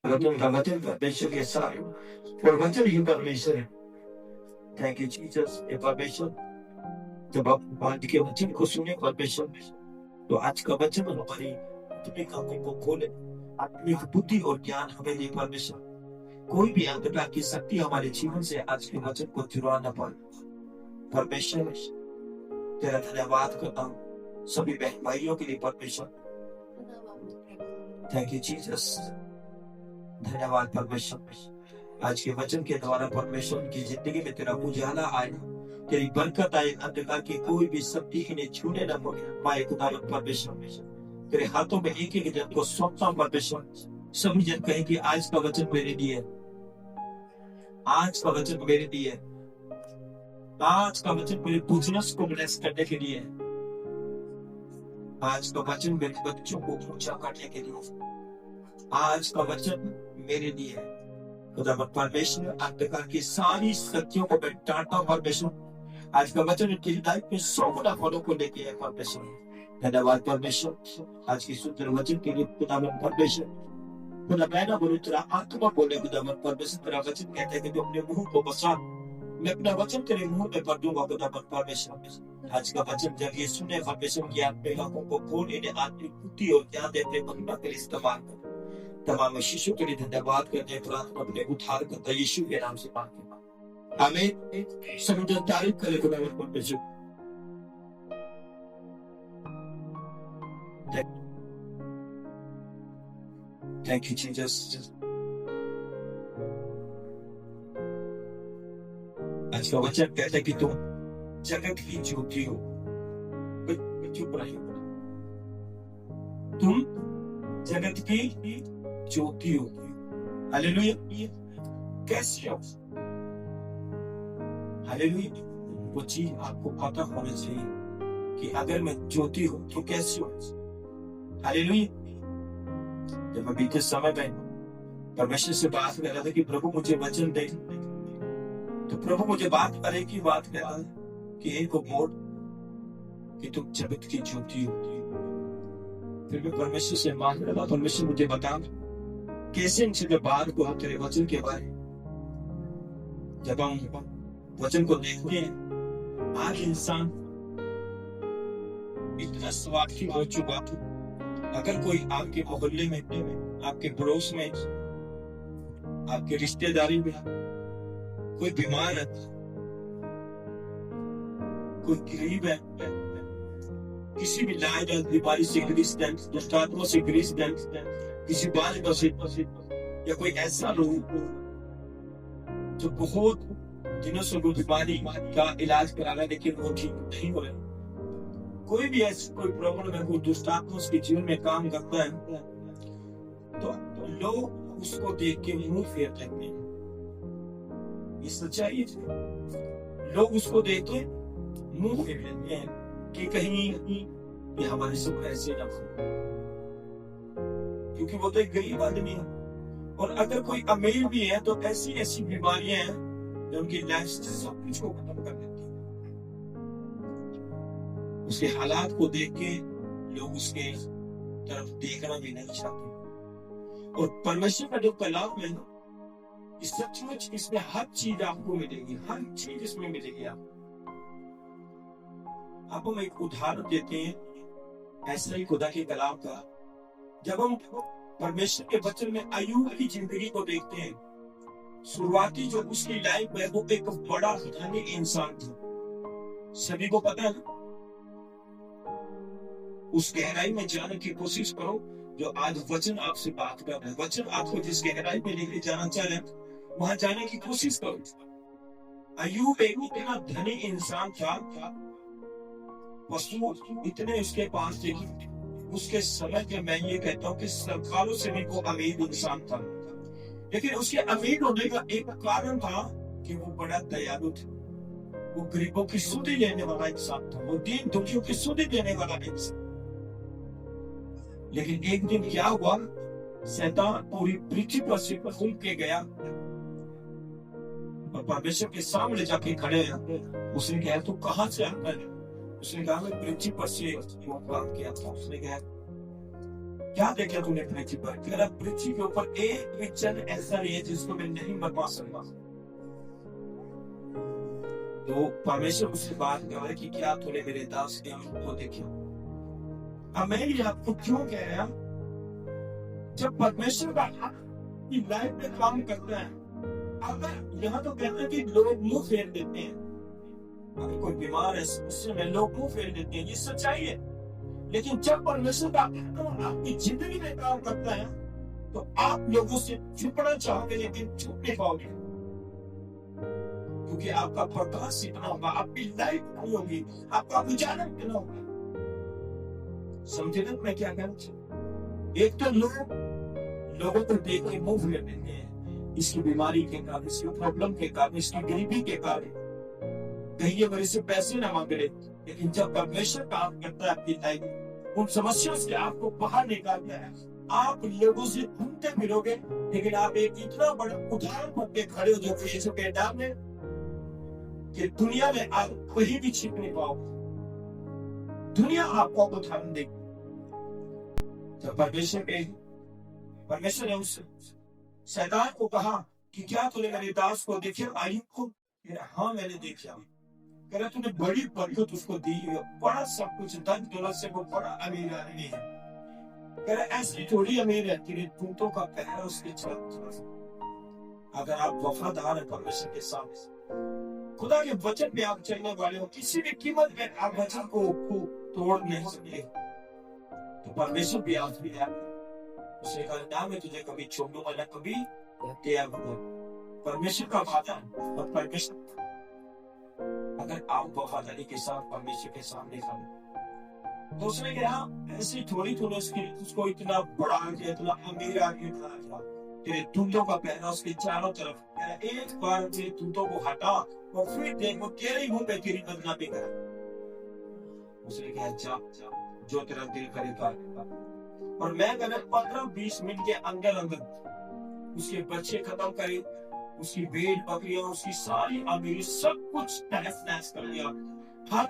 रतन का वचन परमेश्वर के साथ और वचन ही परमेश्वर है। Thank you Jesus. ये परमेश्वर जब आप आज के वचन को सुने परमेश्वर, तो आज का वचन हमारी आत्मिक आंखों को खोले, आत्मिक बुद्धि और ज्ञान हमें दे परमेश्वर। कोई भी अंधकार की शक्ति हमारे जीवन से आज के वचन को चुरा न पाए परमेश्वर। तेरा धन्यवाद करता हूँ सभी बहन भाइयों के लिए परमेश्वर। Thank you Jesus. धन्यवाद परमेश्वर। आज के वचन के द्वारा परमेश्वर की जिंदगी में तेरा उजाला आए, तेरी बरकत आए, अंधकार की कोई भी शक्ति इन्हें छूने न पाए खुदावंद परमेश्वर। तेरे हाथों में एक एक जन को सौंपता परमेश्वर। सभी जन कहें कि आज का वचन मेरे लिए, आज का वचन मेरे लिए, आज का वचन मेरे बिजनेस को ब्लेस करने के लिए, आज का वचन मेरे बच्चों को ऊंचा करने के लिए, आज का वचन मेरे लिए है खुदावंद परमेश्वर। अंधकार की सारी शक्तियों को मैं डांटता हूं परमेश्वर। आज का वचन तेरी लाइफ में 100 गुना फलों को लेके आए परमेश्वर। धन्यवाद परमेश्वर आज की सुंदर वचन के लिए खुदावंद परमेश्वर। खुदा मैं ना बोलूं, तेरा आत्मा बोले खुदावंद परमेश्वर। तेरा वचन कहता है कि तू अपने मुंह को बसा, मैं अपना वचन तेरे मुंह में भर दूंगा खुदावंद परमेश्वर। आज का वचन जब ये सुने परमेश्वर की आत्मिक आंखों को खोल, इन्हें आत्मिक बुद्धि और ज्ञान देते महिमा के लिए इस्तेमाल कर। तमाम शिशु के लिए धन्यवाद करते प्रार्थना अपने उद्धार करता यीशु के नाम से मांगते। आमीन। समुद्र तारीफ करे खुदावंद परमेश्वर। Thank you, Jesus. आज का वचन कहता है कि तुम जगत की ज्योति हो। चुप रहिए। तुम जगत की ज्योति हो। हालेलुया। कैसे हो? हालेलुया। वो चीज आपको पता होना चाहिए कि अगर मैं ज्योति हूं तो कैसे हो। हालेलुया। जब मैं बीते समय में परमेश्वर से बात कर रहा था कि प्रभु मुझे वचन दे, तो प्रभु मुझे बात करे की बात कहता है कि एक मोड़ कि तुम जगत की ज्योति हो। फिर मैं परमेश्वर से मांग रहा था, परमेश्वर मुझे बता कैसे इनसे मैं बात को तेरे वचन के बारे। जब हम वचन को देखते हैं, आज इंसान इतना स्वार्थी हो चुका था। अगर कोई आपके मोहल्ले में, आपके पड़ोस में, आपके रिश्तेदारी में कोई बीमार है, कोई गरीब है, किसी भी लाइलाज बीमारी से ग्रस्त है, दुष्टात्मा से ग्रस्त है, किसी बाल से, या कोई ऐसा लोग जो बहुत दिनों से वो बीमारी का इलाज करा रहा है लेकिन वो ठीक नहीं हो रहा, कोई भी ऐसी कोई प्रॉब्लम है, कोई दुष्टात्मा उसके जीवन में काम करता है, तो लोग उसको देख के मुंह फेर देते हैं। ये सच्चाई है। लोग उसको देख के मुंह फेर देते हैं कि कहीं ये हमारे से ऐसे ना हो, क्योंकि वो तो एक गरीब आदमी है। और अगर कोई अमीर भी है तो ऐसी ऐसी बीमारियां हैं जो उनकी लाइफ से सब कुछ को खत्म कर देती है। उसके हालात को देख के लोग उसके तरफ देखना भी नहीं चाहते। और परमेश्वर का जो कलाम है ना, सचमुच इसमें हर चीज आपको मिलेगी, हर चीज इसमें मिलेगी। आप हम एक उदाहरण देते हैं ऐसा ही खुदा के कलाम का। जब हम परमेश्वर के वचन में अय्यूब की जिंदगी को देखते हैं, शुरुआती जो उसकी लाइफ है वो एक बड़ा धनी इंसान था। सभी को पता है। उस गहराई में जाने की कोशिश करो जो आज वचन आपसे बात कर रहे हैं। वचन आपको जिस गहराई में लेके जाना चाह रहे हैं वहां जाने की कोशिश करो। अय्यूब एक इतना धनी इंसान था, पशु इतने उसके पास थे कि उसके समय में मैं ये कहता हूँ कि सरकारों से भी वो अमीर इंसान था। लेकिन उसके अमीर होने का एक कारण था कि वो बड़ा दयालु था। वो गरीबों की सुधि लेने वाला इंसान था। वो दीन दुखियों की सुधि लेने वाला इंसान। लेकिन एक दिन क्या हुआ, शैतान पूरी पृथ्वी पर से घूम के गया और परमेश्वर के सामने जाके खड़े हैं। उसने कहा तू कहां से आता है? उसने कहा मैं पृथ्वी पर से वो काम किया था। उसने कहा क्या देखा तूने पृथ्वी पर? कह रहा पृथ्वी के ऊपर एक भी चंद ऐसा नहीं है जिसको मैं नहीं मरवा सकता। तो परमेश्वर उससे बात कर रहा है कि क्या तूने मेरे दास अय्यूब को देखा? अब मैं ये आपको क्यों कह रहा, जब परमेश्वर का लाइफ में काम करता है, अगर यहाँ तो कहते हैं कि लोग मुंह फेर देते हैं, अगर कोई बीमार है उससे में लोग मुंह फेर देते हैं, ये सच्चाई है। लेकिन जब परमेश्वर का आपकी जिंदगी में काम करता है तो आप लोगों से छुपना चाहोगे लेकिन छुप नहीं पाओगे, क्योंकि आपका प्रकाश इतना होगा, आपकी लाइफ नहीं होगी, आपका उजाला इतना होगा। समझे ना मैं क्या कहना चाहूँ? एक तो लोगों को देख के मुंह फेर देते हैं, इसकी बीमारी के कारण, इसकी प्रॉब्लम के कारण, इसकी गरीबी के कारण, कहीं ये मेरे से पैसे ना मांग रहे। लेकिन जब परमेश्वर काम करता है आपकी लाइफ, उन समस्याओं से आपको बाहर निकालता है, आप लोगों से घूमते फिरोगे लेकिन आप एक इतना बड़ा उदाहरण बन के खड़े हो जाओगे यीशु के नाम में कि दुनिया में आप कहीं भी छिप नहीं पाओगे, दुनिया आपको उदाहरण देगी। जब परमेश्वर ने उस शैतान को कहा कि क्या तूने मेरे दास को देखा, अय्यूब को? हाँ मैंने देखा। कह रहा तूने बड़ी बरकत उसको दी है, बड़ा सब कुछ धन दौलत से वो बड़ा अमीर आदमी है। कह रहा ऐसी थोड़ी अमीर है, तेरे जूतों का पहरा उसके चलता। अगर आप वफादार है परमेश्वर के सामने, खुदा के वचन पे आप चलने वाले हो, किसी भी कीमत पे आप वचन को तोड़ नहीं सकते, तो परमेश्वर भी आज भी है। उसने कहा ना मैं तुझे कभी छोड़ूंगा ना कभी त्याग दूंगा। परमेश्वर का वादा और परमेश्वर, अगर आप वफादारी के साथ परमेश्वर के सामने खड़े, तो उसने कहा ऐसी थोड़ी तूने उसको इतना बड़ा किया, इतना अमीर आदमी बना दिया, तेरे जूतों का पहना उसके चारों तरफ, एक बार तेरे जूतों को हटा और फिर देख वो तेरे मुंह पे तेरी बदनामी करे। उसने कहा जा जो तेरा दिल करे कर। और मैं अगर 15-20 मिनट के अंदर उसके बच्चे खत्म करे, उसकी भेड़ बकरियां, उसकी सारी अमीरी, सब कुछ तहस नहस कर लिया। हर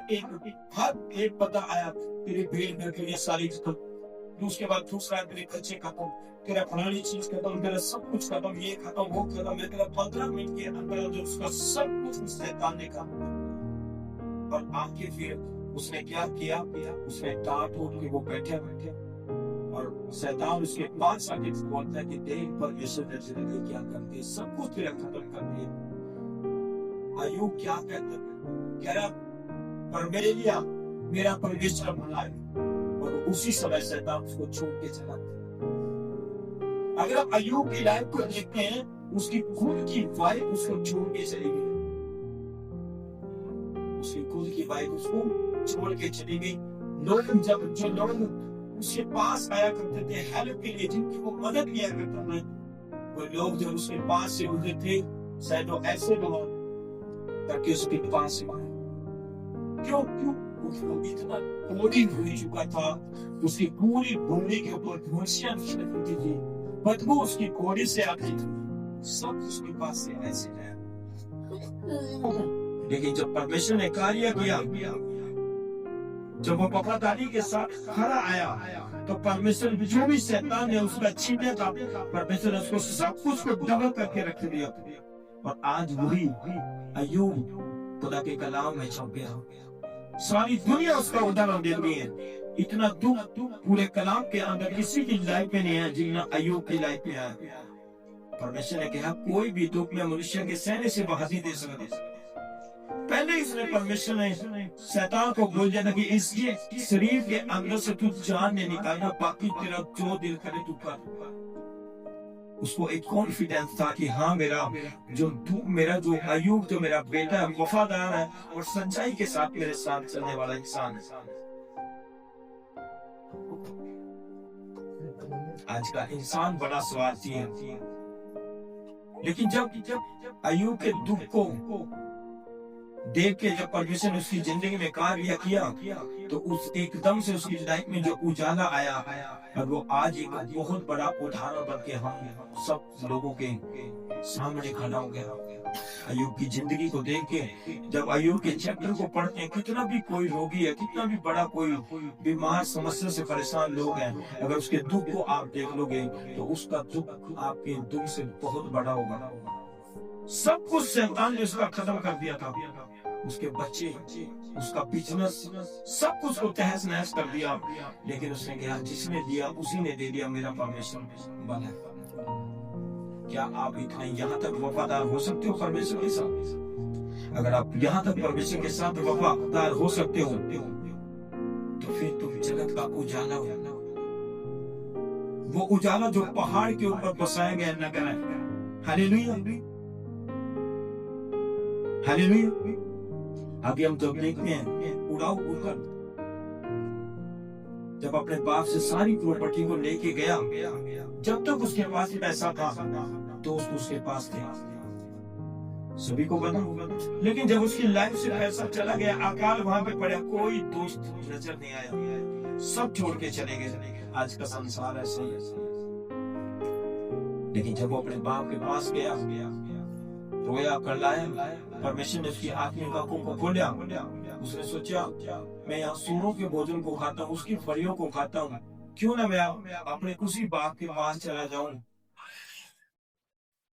एक पता आया तेरी भेड़ बकरियां सारी खत्म, उसके बाद दूसरा तेरे बच्चे खत्म, तेरा फलानी चीज खत्म, तेरा सब कुछ खत्म, ये खत्म वो खत्म। मैं तेरा 15 मिनट के अंदर उसका सब कुछ उस शैतान ने खत्म। और आके फिर उसने क्या किया, उसने डांट उठ के वो बैठे और शैतान उसके पास आके बोलता है कि देख परमेश्वर ने तेरे लिए क्या कर दिया, सब कुछ तेरा खत्म कर दिया। अय्यूब क्या कहता है, कह रहा परमेलिया मेरा परमेश्वर भला है, और उसी समय शैतान उसको छोड़ के चला गया। अगर आप अय्यूब की लाइफ को देखते हैं, उसकी खुद की वाइफ उसको छोड़ के चली गई, उसकी खुद की वाइफ उसको छोड़ के चली गई। लोग जो लोग उसके पास आया करते थे हेल्प के लिए, जिनकी वो मदद किया करता था, वो लोग जब उसके पास से गुजरते थे, शायद वो ऐसे लोग ताकि उसके पास से क्यों वो इतना कोड़ी हो चुका था, उसकी पूरी भूमि के ऊपर धूसियां निकलती थी, बदबू उसकी कोड़ी से आती थी, सब उसके पास से ऐसे है। लेकिन जब परमेश्वर ने कार्य किया, जब वो वफादारी के साथ खड़ा आया, तो परमेश्वर जो भी शैतान ने उसका छीने था, परमेश्वर ने उसको सब कुछ को डबल करके रख दिया। और आज वही अय्यूब खुदा के कलाम में छप गया, सारी दुनिया उसका उदाहरण देती है। इतना दुख पूरे कलाम के अंदर किसी की लाइफ में नहीं है जितना अय्यूब की लाइफ में है। परमेश्वर ने कहा कोई भी दुख में मनुष्य के सहने से बाहर नहीं दे सकते। पहले इसने परमेश्वर ने शैतान को बोल दिया था कि इस शरीर के अंदर से तू जान नहीं निकालना, बाकी तेरा जो दिल करे तू कर। उसको एक कॉन्फिडेंस था कि हाँ मेरा जो अय्यूब जो मेरा बेटा है, वफादार है और सच्चाई के साथ मेरे साथ चलने वाला इंसान है। आज का इंसान बड़ा स्वार्थी है, लेकिन जब अय्यूब के दुख को देख के जब परमेश्वर ने उसकी जिंदगी में कार्य किया, तो उस एकदम से उसकी लाइफ में जो उजाला आया, और वो आज एक बहुत बड़ा उदाहरण बन के हम सब लोगों के सामने खड़ा हो गया। अय्यूब की जिंदगी को देख के जब अय्यूब के चैप्टर को पढ़ते हैं, कितना भी कोई रोगी है, कितना भी बड़ा कोई बीमार समस्या से परेशान लोग हैं, अगर उसके दुख को आप देख लोगे तो उसका दुख आपके दुख से बहुत बड़ा होगा। सब कुछ शैतान ने उसका खत्म कर दिया था, उसके बच्चे, उसका बिजनेस, सब कुछ को तहस नहस कर दिया, लेकिन उसने कहा जिसने दिया उसी ने दे दिया, मेरा परमेश्वर बना। क्या आप इतने यहाँ तक वफादार हो सकते हो परमेश्वर के साथ? अगर आप यहाँ तक परमेश्वर के साथ वफादार हो सकते हो तो फिर तुम जगत का उजाला हो, वो उजाला जो पहाड़ के ऊपर बसाया गया नगर है। Hallelujah, hallelujah. अभी हम जब देखते हैं उड़ाऊ उड़कर जब अपने बाप से सारी प्रॉपर्टी को लेके गया, जब तक उसके पास पैसा था दोस्त उसके पास थे, सभी को पता होगा, लेकिन जब उसकी लाइफ से पैसा चला गया, अकाल वहां पे पड़ा, कोई दोस्त नजर नहीं आया, सब छोड़ के चले गए। आज का संसार ऐसे ही है। लेकिन जब वो अपने बाप के पास गया, रोया, करलाया, परमेश्वर ने उसकी आत्मिक आंखों को खोला। उसने सोचा मैं यहाँ सूरों के भोजन को खाता हूँ, उसकी फरियों को खाता हूँ, क्यों ना मैं अपने उसी बाप के पास चला जाऊं।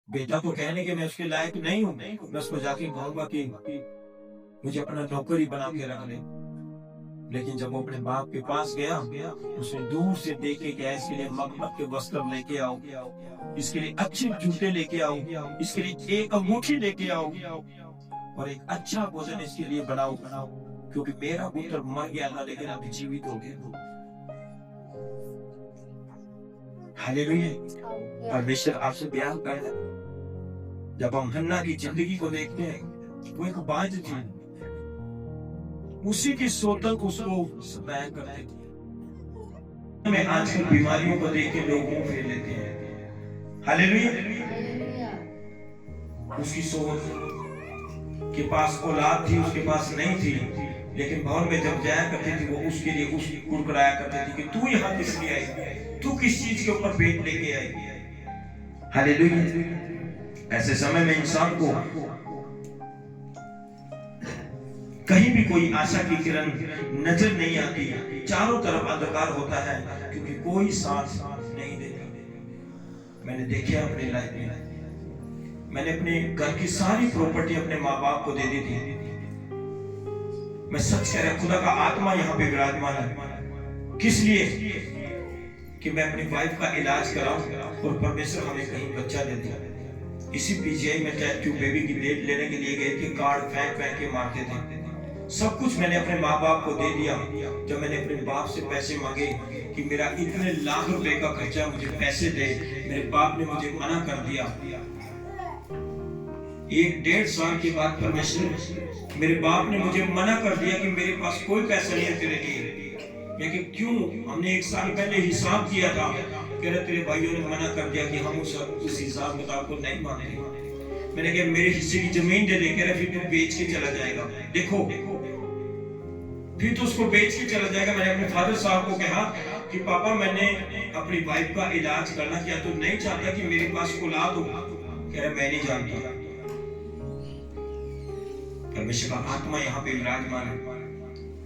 बेटा तो कहने के मैं उसके लायक नहीं हूँ, मैं उसको जाके कहूंगा कि मुझे अपना नौकरी बना के रख ले। लेकिन जब वो अपने बाप के पास गया, उसने दूर से देखे क्या इसके लिए मखमल के वस्त्र लेके आओ, इसके लिए अच्छे जूते लेके आओ, इसके लिए एक अंगूठी लेके आओ और एक अच्छा भोजन इसके लिए बनाओ, क्योंकि मेरा पुत्र मर गया था लेकिन अभी जीवित हो गया। हालेलुया। परमेश्वर आपसे प्यार करता है। जब हम हन्ना की जिंदगी को देखते हैं, वो एक बाज थी, उसी की सोतल को उसको सताया करते थे। मैं आजकल बीमारियों को देख के लोग मुंह फेर लेते हैं। हालेलुया। उसकी सोच के पास औलाद थी, उसके पास नहीं थी, लेकिन भवन में जब जाया करती थी वो उसके लिए उस कुड़कुड़ाया करती थी कि तू यहाँ किस लिए आई, तू किस चीज के ऊपर पेट लेके आई। हालेलुया। ऐसे समय में इंसान को कहीं भी कोई आशा की किरण नजर नहीं आती, चारों तरफ अंधकार होता है, क्योंकि कोई साथ नहीं देता। मैंने देखा अपनी लाइफ में, मैंने अपने घर की सारी प्रॉपर्टी अपने माँ बाप को दे दी थी। मैं सच कह रहा, खुदा का आत्मा यहाँ पे विराजमान है। किस लिए? कि मैं अपनी वाइफ का इलाज कराऊं और परमेश्वर हमें कहीं बच्चा दे दिया। इसी पीजीआई में टेस्ट ट्यूब बेबी की डेट लेने के लिए गए थे, कार्ड फेंक फेंक के मारते थे। सब कुछ मैंने अपने माँ बाप को दे दिया। जब मैंने अपने बाप से पैसे मांगे कि मेरा इतने लाख रुपए का खर्चा, मुझे पैसे दे, मेरे बाप ने मुझे मना कर दिया। 1-1.5 साल के बाद परमेश्वर, मेरे बाप ने मुझे मना कर दिया कि मेरे पास कोई पैसा नहीं है तेरे लिए। मैं कि क्यों? हमने 1 साल पहले हिसाब किया था। कह रहे तेरे भाइयों ने मना कर दिया कि हम उस हिसाब किताब को नहीं मानते। मैंने कहा मेरे हिस्से की जमीन दे दे। कह रहे फिर तू बेच के चला जाएगा। देखो फिर तो उसको बेच के चला जाएगा। मैंने अपने फादर साहब को कहा कि पापा मैंने अपनी वाइफ का इलाज करना, क्या तू नहीं चाहता कि मेरे पास औलाद हो? कह रहे मैं नहीं जानता। परमेश्वर का आत्मा यहाँ पे विराजमान है।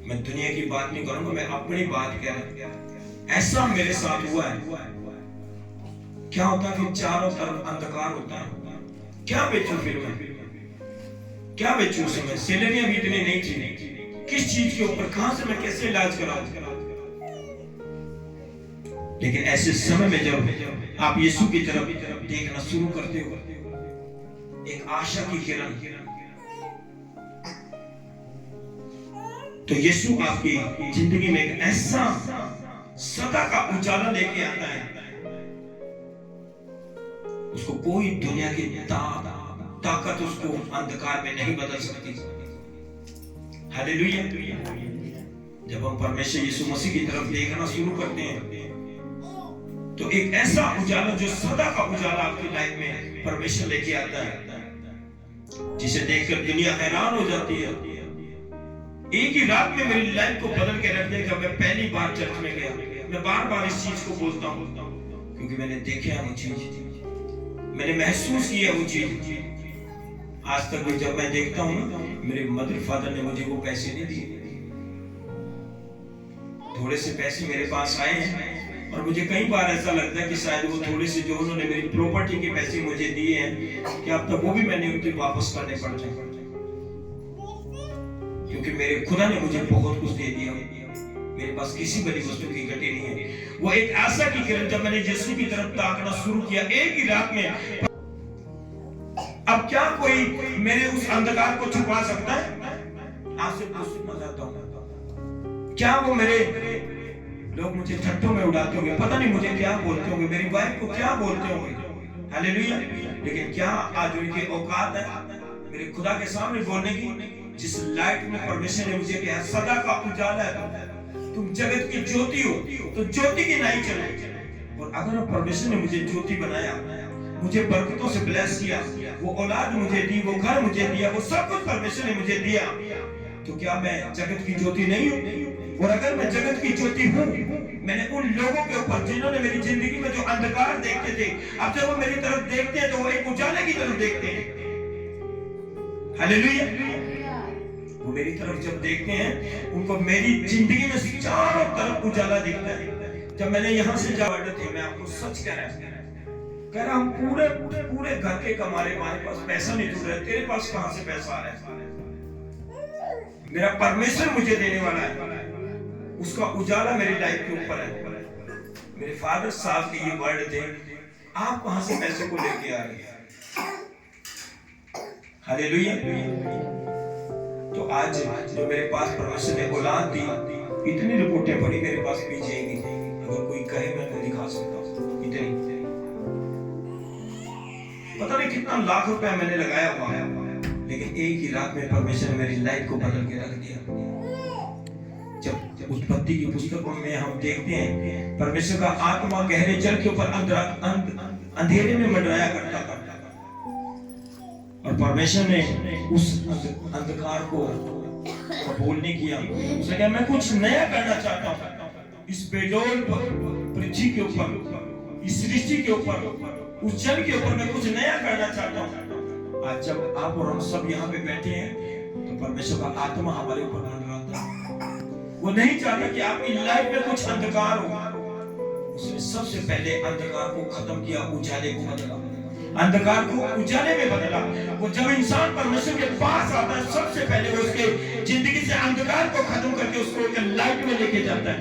मैं दुनिया की बात नहीं करूंगा, मैं अपनी बात कह रहा हूं। ऐसा मेरे साथ हुआ है। क्या होता है? फिर चारों तरफ अंधकार होता है। क्या बेचूं फिर मैं? क्या बेचूं? समय सैलरियां भी इतनी नहीं थी, किस चीज के ऊपर, कहां से मैं कैसे इलाज कराऊं? लेकिन ऐसे समय में जब आप यीशु की तरफ देखना शुरू करते हो, एक आशा की किरण, तो यीशु आपकी जिंदगी में एक ऐसा सदा का उजाला लेके आता है, उसको कोई दुनिया की ताकत उसको अंधकार में नहीं बदल सकती। हालेलुया। जब हम परमेश्वर यीशु मसीह की तरफ देखना शुरू करते हैं, तो एक ऐसा उजाला जो सदा का उजाला आपकी लाइफ में परमेश्वर लेके आता है, जिसे देखकर दुनिया हैरान हो जाती है। एक ही रात में मेरी लाइफ को बदल के रख दिया। जब मैं पहली बार चर्च में गया, मैं बार बार इस चीज को बोलता हूँ क्योंकि मैंने देखा वो चीज। मैंने महसूस किया वो चीज। आज तक भी जब मैं देखता हूँ ना, मेरे मदर फादर ने मुझे वो पैसे नहीं दिए। थोड़े से पैसे मेरे पास आए हैं और मुझे कई बार ऐसा लगता है कि शायद वो थोड़े से जो उन्होंने मेरी प्रॉपर्टी के पैसे मुझे दिए हैं कि अब तक वो भी मैंने उनके वापस करने पड़ जाए, क्योंकि मेरे खुदा ने मुझे बहुत कुछ दे दिया। मेरे पास किसी बड़ी वस्तु की घटी नहीं है। वो एक आशा की किरण जब मैंने यीशु की तरफ ताकना शुरू किया एक ही रात में, अब क्या कोई मेरे उस अंधकार को छुपा सकता है? आपसे पूछना चाहता हूं, क्या वो मेरे लोग मुझे ठट्ठों में उड़ाते होंगे, पता नहीं मुझे क्या बोलते होंगे, मेरी वाइफ को क्या बोलते होंगे, हालेलुया, लेकिन क्या आज उनकी औकात है मेरे खुदा के सामने बोलने की? जिस लाइट में परमेश्वर ने मुझे कहा सदा का उजाला है, तुम जगत की ज्योति हो, तो ज्योति की नहीं चले। और अगर परमेश्वर ने मुझे ज्योति बनाया, मुझे बरकतों से ब्लेस किया, वो औलाद मुझे दी, वो घर मुझे दिया, वो सब कुछ परमेश्वर ने मुझे दिया, तो क्या मैं जगत की ज्योति नहीं हूँ? और अगर मैं जगत की ज्योति हूँ, मैंने उन लोगों के ऊपर जिन्होंने मेरी जिंदगी में जो अंधकार देखते थे, अब जब वो मेरी तरफ देखते हैं तो वो एक उजाले की तरफ देखते हैं। हालेलुया। वो मेरी तरफ जब देखते हैं, उनको मेरी जिंदगी में चारों तरफ उजाला दिखता है। जब मैंने यहाँ से जा थे, मैं आपको सच कह रहा हूँ, पूरे घर के कमाने, हमारे पास पैसा नहीं जुड़ रहा है, तेरे पास कहां से पैसा आ रहा है? मेरा परमेश्वर मुझे देने वाला है, उसका उजाला मेरी लाइफ के ऊपर है। मेरे फादर साहब के ये वर्ड थे, आप कहां से पैसे को लेके आ रहे हैं? हालेलुया। तो आज जो मेरे पास परमेश्वर ने औलाद दी, इतनी रिपोर्टें पड़ी मेरे पास भेजेंगी, अगर कोई कहे मैं दिखा सकता हूँ, इतनी पता नहीं कितना लाख रुपया मैंने लगाया हुआ है, लेकिन एक ही रात में परमेश्वर ने मेरी लाइफ को बदल के रख दिया। जब उत्पत्ति की पुस्तकों में हम देखते हैं, परमेश्वर का आत्मा गहरे जल के ऊपर अंधेरे में मंडराया करता था, और परमेश्वर ने उस अंधकार को बोलने किया। उसने कहा मैं कुछ नया करना चाहता हूँ इस बेडौल पृथ्वी के ऊपर, इस सृष्टि के ऊपर, उस जल के ऊपर मैं कुछ नया करना चाहता हूँ। आज जब आप और हम सब यहाँ पे बैठे हैं, तो परमेश्वर का आत्मा हमारे ऊपर मंडराता है। वो नहीं चाहता कि आपकी लाइफ में कुछ अंधकार हो। उसने सबसे पहले अंधकार को खत्म किया, उजाले को बदला, अंधकार को उजाले में बदला। वो जब इंसान परमेश्वर के पास आता है, सबसे पहले वो उसके जिंदगी से अंधकार को खत्म करके उसको एक लाइट में लेके जाता है,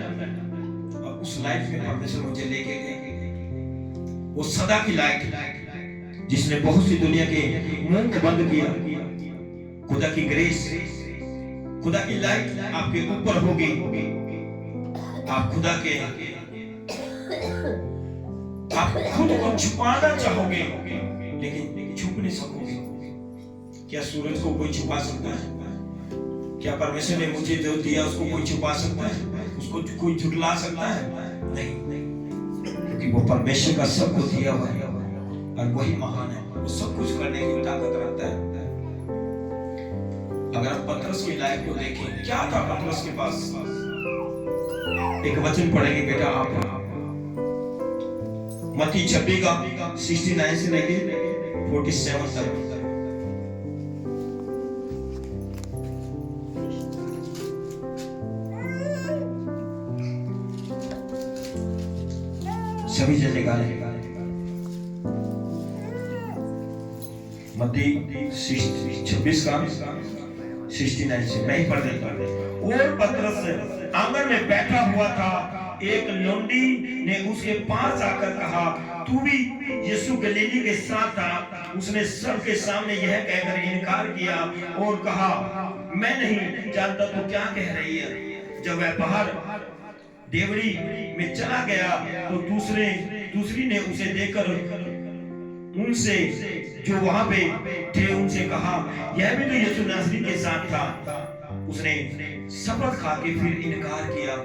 और उस लाइट में परमेश्वर मुझे लेके गए, वो सदा की लाइट जिसने बहुत सी दुनिया के मुंह को बंद किया। खुदा की ग्रेस, खुदा की लाइट आपके ऊपर होगी। आप खुदा के, आप खुद को छुपाना चाहोगे, लेकिन छुप नहीं सकोगे। क्या सूरज को कोई छुपा सकता है? क्या परमेश्वर ने मुझे जो दिया उसको कोई छुपा सकता है? उसको कोई झुठला सकता है? नहीं, क्योंकि वो परमेश्वर का सब कुछ दिया हुआ है, और वही महान है, वो सब कुछ करने की ताकत रखता है। अगर आप पतरस की लाइफ को देखें, क्या था पतरस के पास? एक वचन पढ़ेंगे बेटा आप, मत्ती 26 का 69 से लेके 47 तक। सभी जने गा रहे, मत्ती 26 का 69 से मैं ही पढ़ देता हूं। और पतरस आंगन में बैठा हुआ था, एक लौंडी ने उसके पास आकर कहा, तू भी यीशु गलीली के साथ था? उसने सबके सामने यह कहकर इनकार किया और कहा, मैं नहीं जानता तू क्या कह रही है। जब वह बाहर देवड़ी में चला गया, तो दूसरी ने उसे देखकर उनसे जो वहां पे थे उनसे कहा, यह भी तो यीशु नासरी के साथ था। उसने शपथ खा के फिर इनकार किया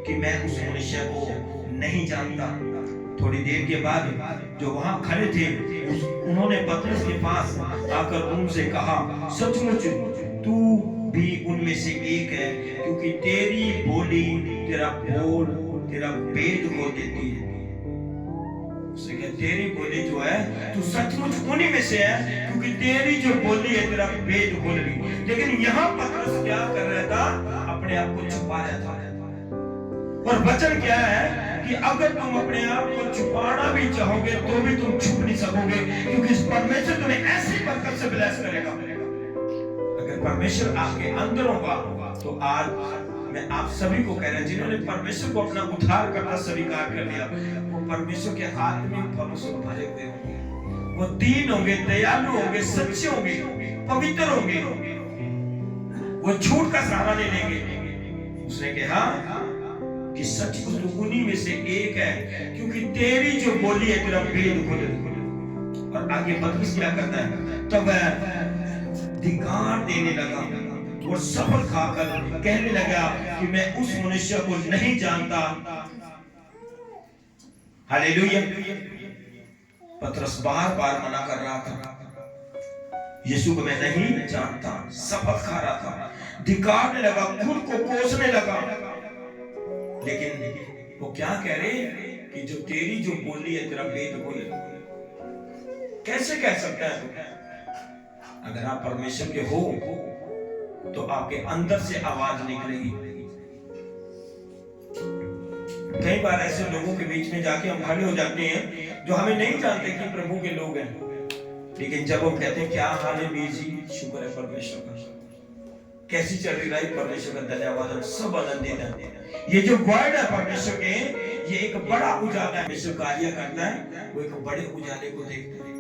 कि मैं उस मनुष्य को नहीं जानता। थोड़ी देर के बाद जो वहां खड़े थे उन्होंने पतरस के पास आकर उनसे कहा, सचमुच तू भी उनमें से एक है, क्योंकि तेरी बोली, तेरा बोल, तेरा भेद को देती है। उसने कहा तेरी बोली जो है तू सचमुच उन्हीं में से है, क्योंकि तेरी जो बोली है तेरा पेट खोल गई। लेकिन यहाँ पतरस क्या कर रहा था? अपने आप को छुपा रहा था। और वचन क्या है कि अगर तुम अपने आप को छुपाना भी चाहोगे तो भी तुम छुप नहीं सकोगे, क्योंकि इस परमेश्वर तुम्हें ऐसी बरकत से ब्लेस करेगा। अगर परमेश्वर आपके अंदर होगा तो आज मैं आप सभी को कह रहा हूं, जिन्होंने परमेश्वर को अपना उद्धार करना स्वीकार कर लिया, वो परमेश्वर के आत्मिक फलों से भरे हुए होंगे। वो दीन होंगे, दयालु होंगे, सच्चे होंगे, पवित्र होंगे। वो झूठ का सहारा नहीं लेंगे। उसने कहा कि सचमुच तू उन्हीं में से एक है, क्योंकि तेरी जो बोली है तेरा पेट खोले। और आगे पतरस क्या करता है? तब वह धिक्कार देने लगा और सफल खाकर कहने लगा कि मैं उस मनुष्य को नहीं जानता। हालेलुया। पतरस बार-बार मना कर रहा था, यीशु को मैं नहीं जानता। शपथ खा रहा था, धिक्कारने लगा, खुद को कोसने लगा। लेकिन वो क्या कह रहे कि जो तेरी जो बोली है तेरा पेट खोले। कैसे कह सकता है? अगर आप परमेश्वर के हो तो आपके अंदर से आवाज निकलेगी। कई बार ऐसे लोगों के बीच में जाके हम खड़े हो जाते हैं जो हमें नहीं जानते कि प्रभु के लोग हैं, लेकिन जब हम कहते हैं क्या हाल है बीर जी, शुक्र है परमेश्वर का, कैसी चल रही है परमेश्वर का धन्यवाद, हम सब आनंदित हैं। ये जो वर्ड है परमेश्वर के, ये एक बड़ा उजाला है। परमेश्वर कार्य करता है, वो एक बड़े उजाले को देखता है,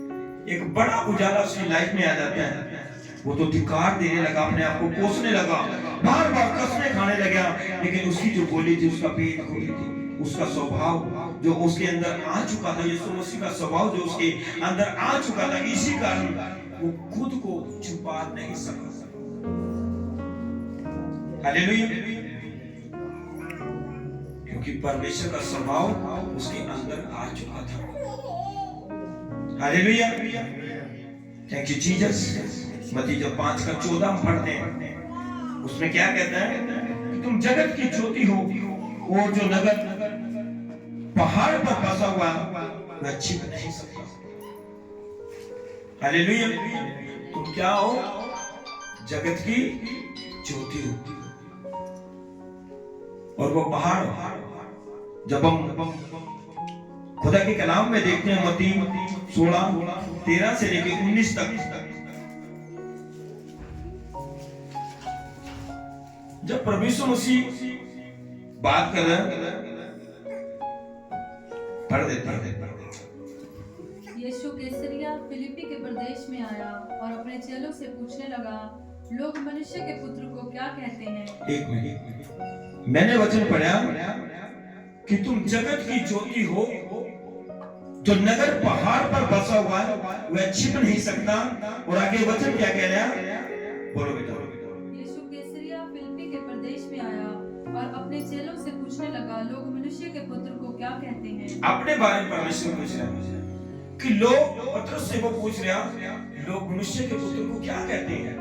एक बड़ा उजाला उसकी लाइफ में आ जाता है। वो तो धिक्कार देने लगा, अपने आप को कोसने लगा, बार बार कसमें खाने लगा, लेकिन उसकी जो बोली थी उसका पेट खोली थी। उसका स्वभाव जो उसके अंदर आ चुका था, यीशु मसीह का स्वभाव जो उसके अंदर आ चुका था, इसी कारण वो खुद को छुपा नहीं सका। हालेलुया। क्योंकि परमेश्वर का स्वभाव उसके अंदर आ चुका था। हालेलुया। Thank you Jesus. मत्ती 5:14 हम पढ़ते हैं, उसमें क्या कहता है कि तुम जगत की ज्योति हो, और जो नगर पहाड़ पर बसा हुआ वह छिप नहीं सकता। हालेलुया। तुम क्या हो? जगत की ज्योति हो, और वो पहाड़। जब हम खुदा के कलाम में देखते हैं मत्ती 16:13 से लेकर 19 तक, जब प्रभु यीशु मसीह बात कर रहे हैं, पढ़ देते हैं। यीशु कैसरिया फिलिप्पी के प्रदेश में आया और अपने चेलों से पूछने लगा, लोग मनुष्य के पुत्र को क्या कहते हैं? एक मिनट, मैंने वचन पढ़ा कि तुम जगत की ज्योति हो, जो नगर पहाड़ पर बसा हुआ है वह छिप नहीं सकता। और आगे वचन क्या कह रहा है? बोलो बेटा। यीशु कैसरिया फिलिप्पी के प्रदेश में आया और अपने चेलों से पूछने लगा, लोग मनुष्य के पुत्र को क्या कहते हैं? अपने बारे में परमेश्वर पूछ रहा है कि लोग, पतरस से वो पूछ रहा, लोग मनुष्य के पुत्र को क्या कहते हैं?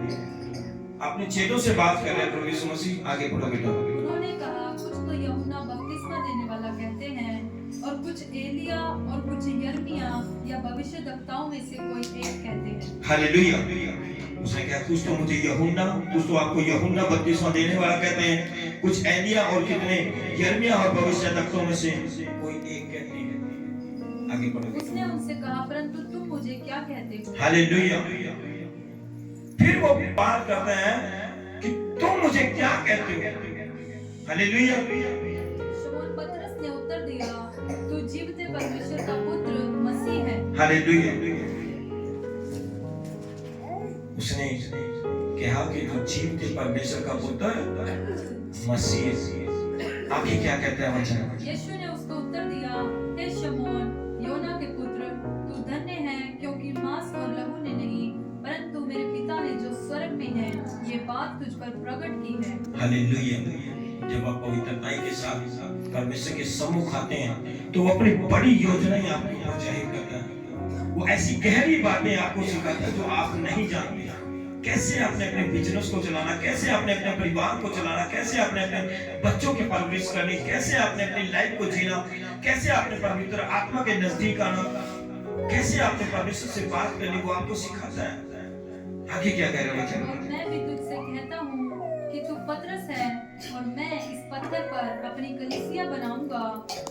अपने चेलों से बात कर रहे हैं प्रभु यीशु मसीह। आगे बढ़ो बेटा। उन्होंने कहा, कुछ तो यूहन्ना बपतिस्मा देने वाला कहते हैं, और कुछ एलिया, और कुछ यिर्मयाह या भविष्यद्वक्ताओं में से कोई एक कहते हैं। हालेलुया। उसने कहा, कुछ तो मुझे यूहन्ना, कुछ तो आपको यूहन्ना बपतिस्मा देने वाला कहते हैं, कुछ एलिया और कितने यिर्मयाह और भविष्यद्वक्ताओं में से कोई एक कहते हैं। आगे बढ़ो। उसने उनसे कहा, परंतु तुम मुझे क्या कहते हो? हालेलुया। फिर वो बात करते हैं कि तुम मुझे क्या कहते हो? हालेलुया। शमौन पतरस ने उत्तर दिया, तू जीवते परमेश्वर का पुत्र मसीह है। हालेलुया। उसने कहा कि तू जीवते परमेश्वर का पुत्र मसीह है। आगे क्या कहते हैं वचन? यीशु ने उसको उत्तर दिया, हे शमौन, योना के पुत्र, तू धन्य है, क्योंकि मांस और लहू ने नहीं, परंतु मेरे पिता ने जो स्वर्ग में है ये बात तुझ पर प्रकट की है। हालेलुया। जब आप पवित्रताई के साथ परमेश्वर के सम्मुख आते हैं तो वो अपनी बड़ी योजनाएं आपको जाहिर करता है। वो ऐसी गहरी बातें आपको सिखाता है जो आप नहीं जानते। कैसे आपने अपने बिजनेस को चलाना, कैसे आपने अपने परिवार को चलाना, कैसे आपने अपने बच्चों की परवरिश करनी, कैसे आपने अपनी लाइफ को जीना, कैसे आपने पवित्र आत्मा के नजदीक आना। कैसे आपने परमेश्वर से बात करनी वो आपको सिखाता है। आगे क्या कह रहे हैं? और मैं भी तुझसे कहता हूँ कि तू पतरस है और मैं इस पत्थर पर अपनी कलीसिया बनाऊंगा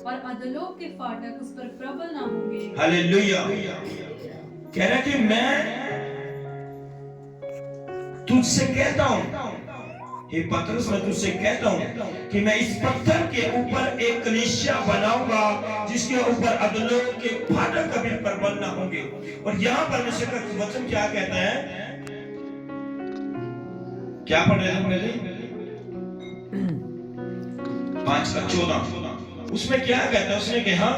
और अधोलोक के फाटक उस पर प्रबल ना होंगे। हालेलुया। कह रहा कि मैं तुझसे कहता हूँ, हे पतरस मैं तुझसे कहता हूँ कि मैं इस पत्थर के ऊपर एक कलीसिया बनाऊंगा जिसके ऊपर अधोलोक के फाटक कभी प्रबल ना होंगे। और यहाँ परमेश्वर का वचन क्या कहता है? क्या पढ़ रहे हैं मेरे? 5:14 उसमें क्या कहता है? उसने कहा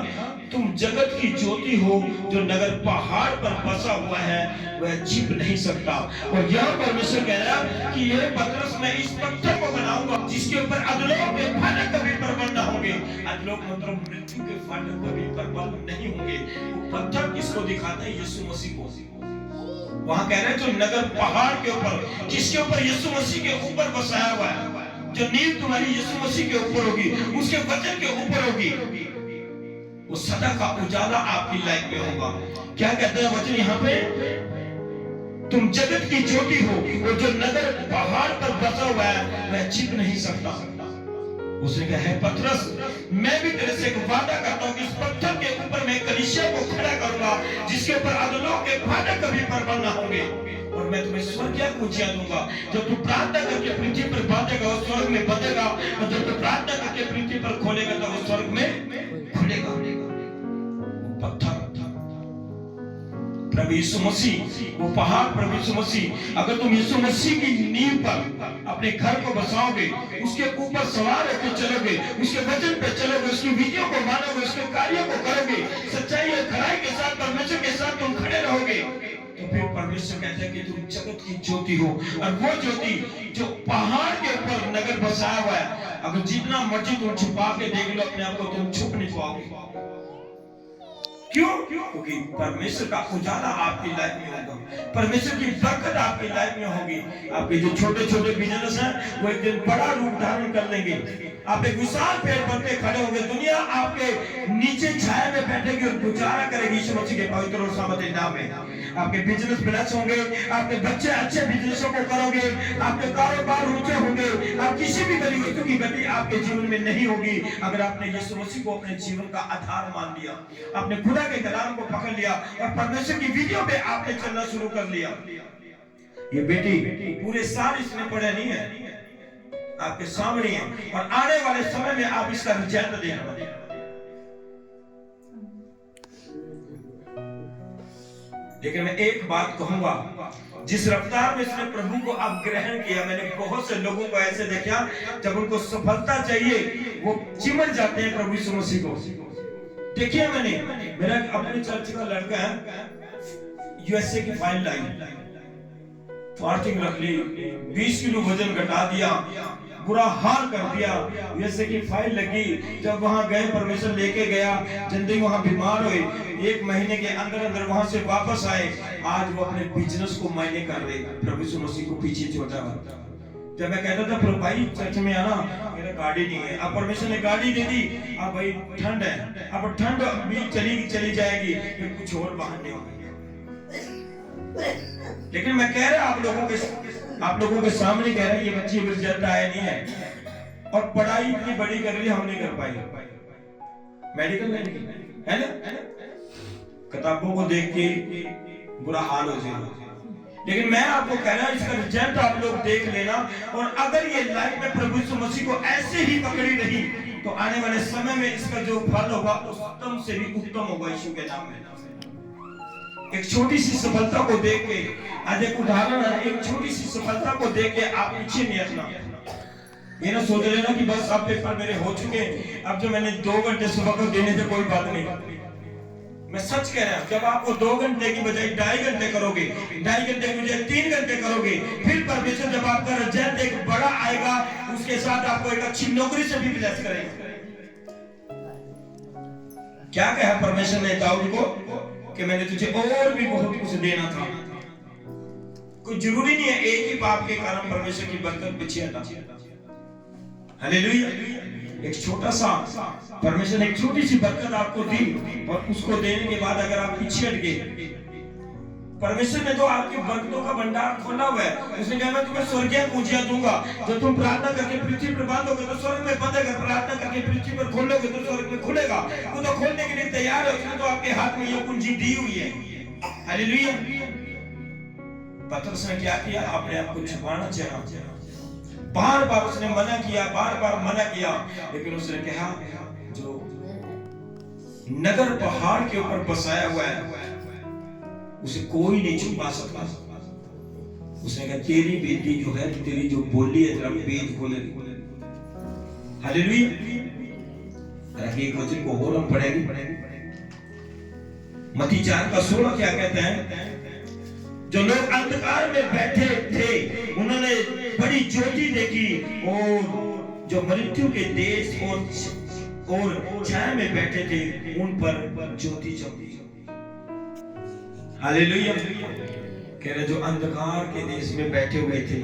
तुम जगत की ज्योति हो, जो नगर पहाड़ पर बसा हुआ है वह छिप नहीं सकता। और यहाँ परमेश्वर कह रहा है कि ये पतरस मैं इस पत्थर को बनाऊंगा जिसके ऊपर अधोलोक के फाटक कभी प्रबल न होंगे। अधोलोक मतलब मृत्यु के फाटक कभी प्रबल नहीं होंगे। वो पत्थर किसको दिखाता है? यीशु मसीह को। वहां कह रहे हैं जो नगर पहाड़ के ऊपर, जिसके ऊपर यीशु मसीह के ऊपर बसाया हुआ है, जो नींव तुम्हारी यीशु मसीह के ऊपर होगी, उसके वचन के ऊपर होगी, वो सदा का उजाला आपकी लाइफ में होगा। क्या कहते हैं वचन यहाँ पे? तुम जगत की ज्योति हो, और जो नगर पहाड़ पर बसा हुआ है वह छिप नहीं सकता। उसने कहा है पतरस मैं भी तेरे से एक वादा करता हूँ कि इस पत्थर के ऊपर मैं कलीसिया को खड़ा करूंगा जिसके ऊपर अधोलोक के फाटक कभी प्रबल न होंगे। और मैं तुम्हें स्वर्गीय कुंजियां दूंगा। जब तू प्रार्थना करके पृथ्वी पर बांधेगा वो स्वर्ग में बंधेगा, और जब तू प्रार्थना करके पृथ्वी पर खोलेगा तो वो स्वर्ग में खुलेगा। पत्थर प्रभु यीशु मसीह, वो पहाड़ प्रभु यीशु मसीह। अगर तुम यीशु मसीह की नींव पर अपने घर को बसाओगे, उसके ऊपर सवार होकर चलोगे, उसके वचन पे चलोगे, उसकी विधियों को मानोगे, उसके कार्यों को करोगे, सच्चाई और खराई के साथ परमेश्वर के साथ तुम खड़े रहोगे, तो फिर परमेश्वर कहता है कि तुम जगत की ज्योति हो। और वो ज्योति जो पहाड़ के ऊपर नगर बसाया हुआ है, अगर जितना मर्जी तुम छुपा के देख लो अपने आप को, तुम छुप नहीं पाओगे। क्यों? क्योंकि परमेश्वर का उजाला आपकी लाइफ में होगा, परमेश्वर की बरकत आपकी लाइफ में होगी। आपके जो छोटे छोटे बिजनेस हैं वो एक दिन बड़ा रूप धारण कर लेंगे। आप एक विशाल पेड़ पर के खड़े होंगे, दुनिया आपके नीचे छाया में बैठेगी और गुजारा करेगी यीशु मसीह के पवित्र और सामर्थ्य नाम में। आपके बिजनेस ब्लेस होंगे, आपके बच्चे अच्छे बिजनेसों को करोगे, आपके कारोबार ऊंचे होंगे, आप किसी भी गली की गति आपके जीवन में नहीं होगी अगर आपने यीशु मसीह को अपने जीवन का आधार मान लिया, आपने खुदा के कलाम को पकड़ लिया और परमेश्वर की विधियों पे आपने चलना शुरू कर लिया। ये बेटी पूरे साल इसने पढ़ा नहीं है, आपके सामने है, और आने वाले समय में आप इसका रिजल्ट देखना। लेकिन मैं एक बात कहूंगा, जिस रफ्तार में इसने प्रभु को अब ग्रहण किया, मैंने बहुत से लोगों को ऐसे देखा जब उनको सफलता चाहिए वो चिमट जाते हैं प्रभु यीशु मसीह को। देखिए मेरा अपने चर्च का लड़का है, यूएसए की फाइल लाई, फास्टिंग रख ली, 20 किलो वजन घटा दिया, बुरा हाल कर दिया, यूएसए की फाइल लगी। जब वहां गए परमेश्वर लेके गया, जिंदगी वहां बीमार हुए, 1 महीने के अंदर अंदर वहां से वापस आए। आज वो अपने बिजनेस को मायने कर रहे, प्रभु यीशु मसीह को पीछे छोड़ा। जब मैं कहता था प्रभु भाई चर्च में आना, मेरा गाड़ी नहीं है, अब परमेश्वर ने गाड़ी दे दी, अब भाई ठंड है, अब ठंड भी चली जाएगी, फिर कुछ और बहाने होंगे। लेकिन मैं कह रहा आप लोगों के सामने कह रहा है ये बच्ची रिजल्ट आया नहीं है, और पढ़ाई इतनी बड़ी कर ली हम नहीं कर पाए, मेडिकल में नहीं है ना, किताबों को देख के बुरा हाल हो जाएगा। लेकिन मैं आपको कह रहा हूं इसका रिजल्ट आप लोग देख लेना, और अगर ये लाइफ में प्रभु यीशु मसीह को ऐसे ही पकड़ी रही तो आने वाले समय में इसका जो फल होगा उत्तम से भी उत्तम होगा यीशु के नाम में। एक छोटी सी सफलता को देख के, आज एक उदाहरण है, एक छोटी सी सफलता को देख के आप पीछे नहीं हटना। ये ना सोच लेना कि बस अब पेपर मेरे हो चुके, अब जो मैंने 2 घंटे सुबह को देने थे कोई बात नहीं। मैं सच कह रहा हूं, जब आपको 2 घंटे की बजाय 2.5 घंटे करोगे, 2.5 घंटे की बजाय 3 घंटे करोगे, फिर परमेश्वर जब आपका रिजल्ट एक बड़ा आएगा, उसके साथ आपको एक अच्छी नौकरी से भी ब्लेस करेगा। क्या कहा परमेश्वर ने दाऊद को कि मैंने तुझे और भी बहुत कुछ देना था। कोई जरूरी नहीं है एक ही पाप के कारण परमेश्वर की बरकत पीछे हटा। हालेलुया। एक छोटा सा परमेश्वर ने एक छोटी सी बरकत आपको दी और उसको देने के बाद अगर आप पीछे हट गए, परमेश्वर ने तो आपकी बरकतों का भंडार खोला हुआ है। उसने कहा मैं तुम्हें स्वर्गीय पूंजियां दूंगा। जब तुम प्रार्थना करके पृथ्वी पर बांधोगे तो स्वर्ग में बंधेगा, प्रार्थना करके पृथ्वी पर खोलोगे तो स्वर्ग में खुलेगा। वो तो खोलने के लिए तैयार है, उसने तो आपके हाथ में ये पूंजी दी हुई है। हालेलुया। पतरस ने क्या किया? अपने आप को छुपाना चाहा, बार बार उसने मना किया, बार बार मना किया, लेकिन उसने कहा जो नगर पहाड़ के ऊपर बसाया हुआ है उसे कोई नहीं छुपा सकता। उसने कहा तेरी बेटी जो है, तेरी जो बोली है, तेरा पेट खोलेगी। हालेलुया। एक वचन को और हम पढ़ेंगे। मत्ती 4:16 क्या कहते हैं? जो लोग अंधकार में बैठे थे उन्होंने बड़ी ज्योति देखी, और जो मृत्यु के देश और छाया में बैठे थे उन पर ज्योति चमकी। हालेलुया। कह रहे जो अंधकार के देश में बैठे हुए थे,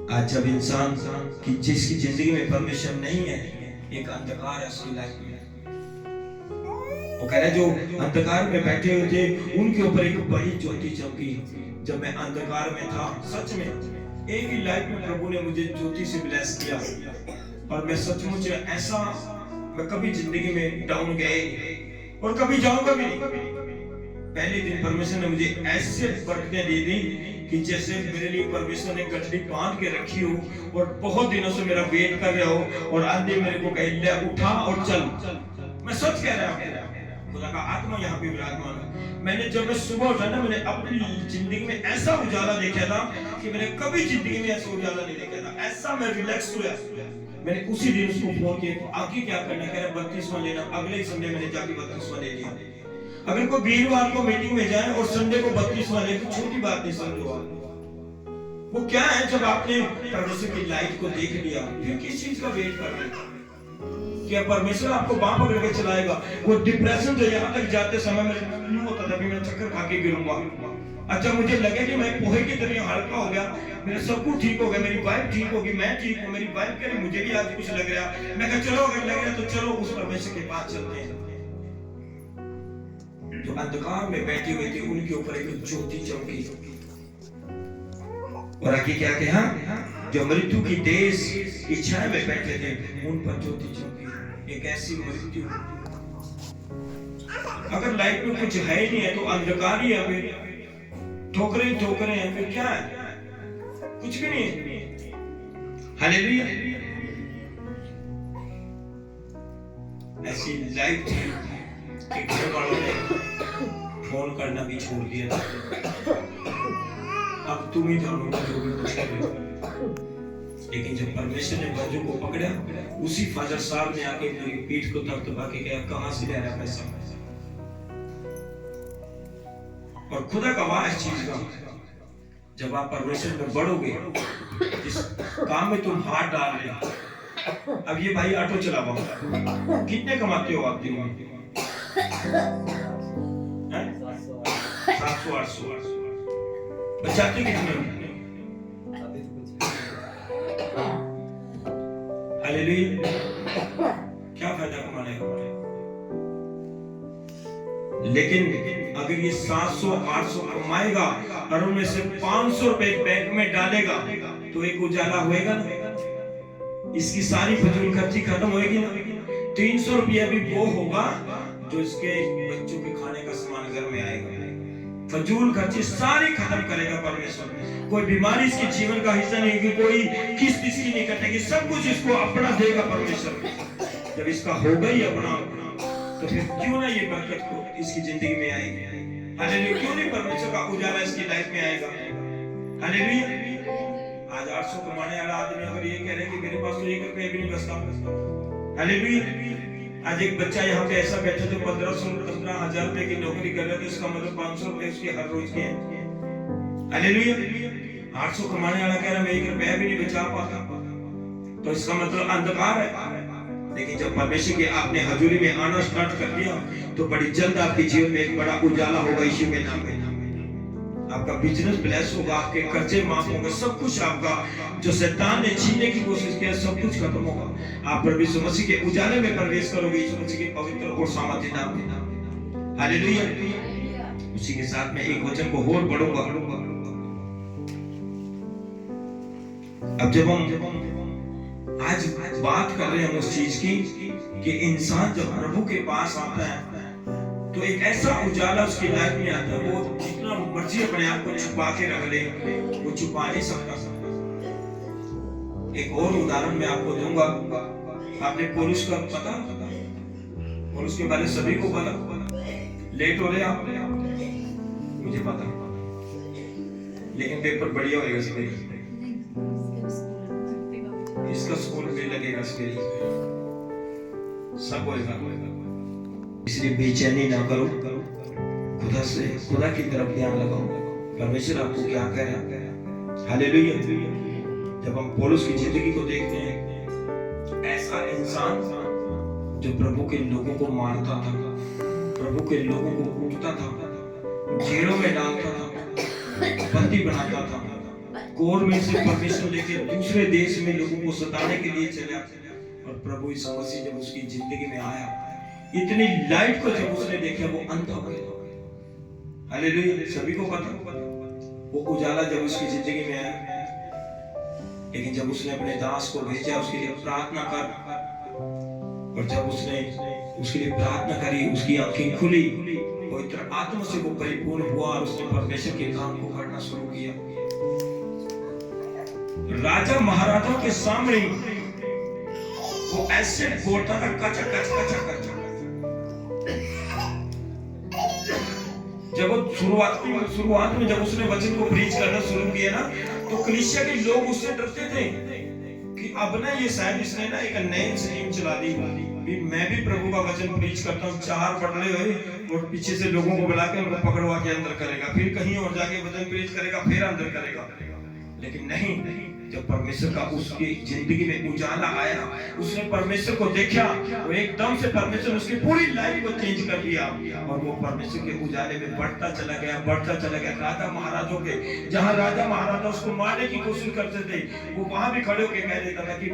आज जब इंसान की जिसकी जिंदगी में परमेश्वर नहीं है, एक अंधकार है उसकी लाइफ में। वो कह रहे जो अंधकार में बैठे हुए थे उनके ऊपर एक बड़ी ज्योति चमकी। जब मैं अंधकार में था, सच में एक ही लाइफ में प्रभु ने मुझे ज्योति से ब्लेस किया, और मैं सचमुच ऐसा मैं कभी जिंदगी में डाउन गए और कभी जाऊंगा भी नहीं। पहले दिन परमेश्वर ने मुझे ऐसे बरकतें दे दी कि जैसे मेरे लिए परमेश्वर ने गठरी बांध के रखी हो, और बहुत दिनों से मेरा वेट कर रहे हो, और आंधी मेरे को कहे ले उठा और चल। मैं सच कह रहा हूँ, खुदा का आत्मा यहाँ पे विराजमान है। मैंने जब मैं सुबह उठा ना, मैंने अपनी जिंदगी में ऐसा उजाला देखा था कि मैंने कभी जिंदगी में ऐसा उजाला नहीं देखा था। ऐसा मैं रिलैक्स हुआ। मैंने उसी दिन उसको फोन किया, आगे क्या करना, कह रहा 32वां लेना। अगले ही संडे मैंने जाके 32वां ले लिया। अगर कोई वीरवार को मीटिंग में जाए और संडे को 32वां ले, तो छोटी बात नहीं समझो। वो क्या है, जब आपने परमेश्वर की लाइट को देख लिया, फिर किस चीज का वेट कर रहे हैं? क्या परमेश्वर आपको बांह पकड़ के चलाएगा? वो डिप्रेशन जो यहाँ तक जाते समय मेरे होता था, मैं चक्कर खा के गिरूंगा। अच्छा, मुझे लगे कि मैं पोहे की तरह हल्का हो गया, मेरा सब कुछ ठीक हो गया, मेरी वाइफ ठीक होगी, मैं ठीक हूँ। मेरी वाइफ कह रही मुझे भी आज कुछ लग रहा। मैं कहा चलो अगर लग रहा तो चलो उस परमेश्वर के पास चलते हैं। जो अंधकार में बैठे हुए थे उनके ऊपर एक ज्योति चमकी, और आगे क्या कहा? जो मृत्यु की देश इच्छा में बैठे थे उन पर ज्योति चमकी। एक ऐसी मृत्यु, अगर लाइफ में कुछ है ही नहीं है तो अंधकार ही है, फिर ठोकरे हैं, फिर क्या है? कुछ भी नहीं है। हालेलुया। ऐसी लाइफ थी कि घर वालों ने फोन करना भी छोड़ दिया। अब तुम ही जानोगे जो भी कुछ कर रहे हो। लेकिन जब परमेश्वर ने बाजू को पकड़ा, उसी फादर साहब ने आके मेरी पीठ को थपथपा के कहा कहां से ले रहा पैसा? और खुदा का वाह इस चीज का, जब आप परमेश्वर में बढ़ोगे, जिस काम में तुम हाथ डाल रहे हो। अब ये भाई ऑटो चला पाऊंगा, कितने कमाते हो आप दिन में? 700-800। बचाते कितने? हालेलुया। क्या फायदा कमाने का? लेकिन अगर ये 700-800 कमाएगा और उनमें से 500 रुपए बैंक में डालेगा तो एक उजाला होएगा ना? इसकी सारी फजूल खर्ची खत्म होएगी ना? 300 रुपया भी वो होगा जो इसके बच्चों के खाने का सामान घर में आएगा। फजूल खर्ची सारी खत्म करेगा परमेश्वर। कोई बीमारी इसके जीवन का हिस्सा नहीं होगी, कोई किस्त इसकी नहीं कटेगी, सब कुछ इसको अपना देगा परमेश्वर। जब इसका होगा ही अपना, तो फिर क्यों ना ये बरकत को इसकी जिंदगी में आएगी? हालेलुया। क्यों नहीं परमेश्वर का उजाला इसकी लाइफ में आएगा? हालेलुया। आज 800 कमाने वाला आदमी अगर ये कह रहे कि मेरे पास तो 1 रुपया भी नहीं बचता। हालेलुया। आज एक बच्चा यहाँ पे ऐसा बैठा जो 15,000 रुपए की नौकरी कर रहा है, तो इसका मतलब 500 रुपए उसके हर रोज के हैं। हालेलुया। 800 कमाने वाला कह रहा मैं 1 रुपया भी नहीं बचा पाता, तो इसका मतलब अंधकार है। लेकिन जब परमेश्वर के आपने हजूरी में आना स्टार्ट कर दिया, तो बड़ी जल्द आपके जीवन में एक बड़ा उजाला होगा यीशु के नाम में। आपका बिजनेस ब्लेस होगा, आपके कर्जे माफ होंगे, सब कुछ आपका जो शैतान ने छीनने की कोशिश किया सब कुछ खत्म होगा। आप प्रभु यीशु मसीह के उजाले में प्रवेश करोगे, यीशु मसीह के पवित्र और सामर्थ्य नाम में। हालेलुया। उसी के साथ में एक वचन को और पढ़ूंगा। अब जब हम आज बात कर रहे हैं उस चीज की कि इंसान जब प्रभु के पास आता है तो एक ऐसा उजाला उसकी लाइफ में आता है, वो जितना मर्जी अपने आप को छुपा के रख ले वो छुपा नहीं सकता। एक और उदाहरण मैं आपको दूंगा। आपने पौलुस का पता, पौलुस के बारे में सभी को पता। लेट हो रहे आप, मुझे पता, लेकिन पेपर बढ़िया होएगा सभी। इसका स्कूल भी लगेगा सभी, सब होएगा। इसलिए बेचैनी ना करो, खुदा की तरफ ध्यान लगाओ। परमेश्वर आपको क्या कह रहा है। हालेलुया। जब हम पौलुस की जिंदगी को देखते हैं, ऐसा इंसान जो प्रभु के लोगों को मारता था, प्रभु के लोगों को कूटता था, जेलों में डालता था, बंदी बनाता था, कोर में से परमेश्वर लेके दूसरे देश में लोगों को सताने के लिए चला। और प्रभु यीशु मसीह जब उसकी जिंदगी में आया, इतनी लाइट को जब उसने देखा वो अंधा हो गया। हालेलुया। सभी को पता वो उजाला जब उसकी जिंदगी में आया, लेकिन जब उसने अपने दास को भेजा उसके लिए प्रार्थना कर, और जब उसने उसके लिए प्रार्थना करी, उसकी आंखें खुली, पवित्र आत्मा से वो परिपूर्ण हुआ और उसने परमेश्वर के काम को करना शुरू किया। राजा महाराजा के सामने वो ऐसे बोलता था, कचा कच कचा कचा। जब वो शुरुआत में जब उसने वचन को प्रीच करना शुरू किया ना, तो कलीसिया के लोग उससे डरते थे कि अब ना ये शायद इसने ना एक नई स्कीम चला दी, मैं भी प्रभु का वचन प्रीच करता हूँ, चार पटले हुए और पीछे से लोगों को बुला के उनको पकड़वा के अंदर करेगा, फिर कहीं और जाके वचन प्रीच करेगा, फिर अंदर करेगा। लेकिन नहीं, जब परमेश्वर का उसकी जिंदगी में उजाला आया, उसने परमेश्वर को देखा, वो एकदम से परमेश्वर उसकी पूरी लाइफ को चेंज कर दिया और वो परमेश्वर के उजाले में बढ़ता चला गया, बढ़ता चला गया। राजा महाराजों के जहां राजा महाराजा उसको मारने की कोशिश करते थे, वो वहां भी खड़े होकर कह देता था कि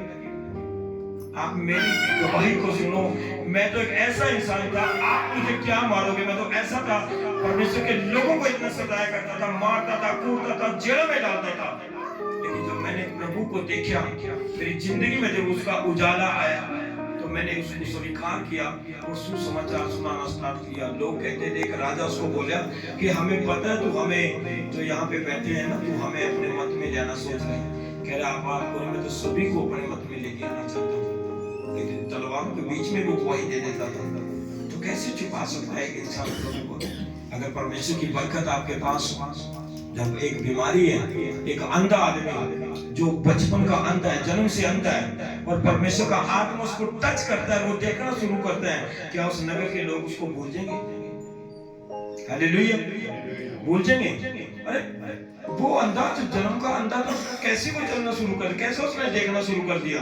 आप मेरी गवाही को सुनो, मैं तो एक ऐसा इंसान था, आप मुझे क्या मारोगे, मैं तो ऐसा था। परमेश्वर के लोगों को इतना सताया करता था, मारता था, कूटता था, जेल में डालता था। लेकिन जब मैंने प्रभु को देखा, मेरी जिंदगी में जब उसका उजाला आया, तो मैंने उसको स्वीकार किया और सुसमाचार सुनाना स्टार्ट किया। लोग कहते थे, एक राजा उसको बोला कि हमें पता है तू हमें जो यहाँ पे बैठे हैं ना, तू हमें अपने मत में लेना सोच रहे हैं। कह रहा आपको मैं तो सभी को अपने मत में लेके आना चाहता हूँ, लेकिन तलवारों के बीच में वो गवाही दे देता था। तो कैसे छुपा सकता है एक इंसान प्रभु को? अगर परमेश्वर की बरकत आपके पास, जब एक बीमारी है, एक अंधा आदमी जो बचपन का अंधा है, जन्म से अंधा है, और परमेश्वर का आत्मा उसको टच करता है, वो देखना शुरू करता है, क्या उस नगर के लोग उसको भूल जाएंगे? हालेलुया। भूल जाएंगे? अरे वो अंधा जो जन्म का अंधा था, कैसे वो चलना शुरू कर, कैसे उसने देखना शुरू कर दिया,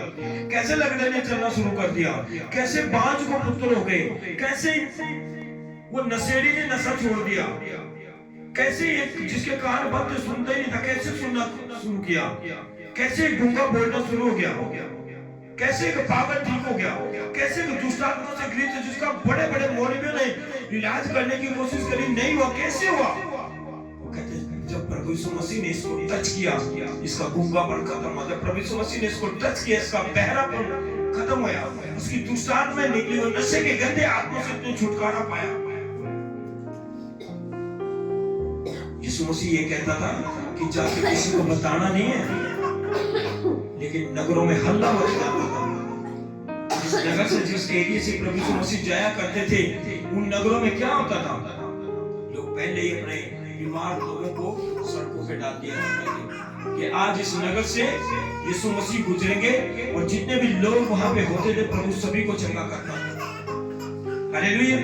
कैसे लगने ने चलना शुरू कर दिया, कैसे बांझ को पुत्र हो गए, कैसे वो नशेड़ी ने नशा छोड़ दिया, कैसे एक जिसके कान बंद थे सुनता ही नहीं था, कैसे सुनना शुरू किया, कैसे गूंगा बोलना शुरू हो गया, कैसे एक पागल ठीक हो गया, कैसे एक दुष्ट आत्मा से ग्रसित जिसका बड़े बड़े मौलवियों ने इलाज करने की कोशिश करी, नहीं हुआ, कैसे हुआ? वो कहते जब प्रभु यीशु मसीह ने इसको टच किया, इसका गूंगापन खत्म हुआ। जब प्रभु यीशु मसीह ने इसको टच किया, इसका बहरापन खत्म हुआ, उसकी दुष्ट आत्मा निकली और नशे के गंदे आत्मा से इतने छुटकारा पाया। यीशु मसीह ये कहता था कि जाके किसी को बताना नहीं है, लेकिन नगरों में हल्ला मच जाता था। जिस नगर से, जिस एरिया से प्रभु यीशु मसीह जाया करते थे, उन नगरों में क्या होता था? लोग पहले ही अपने बीमार लोगों को सड़कों पे डाल दिया करते थे कि आज इस नगर से यीशु मसीह गुजरेंगे, और जितने भी लोग वहां पे होते थे, प्रभु सभी को चंगा करता था। हालेलुया।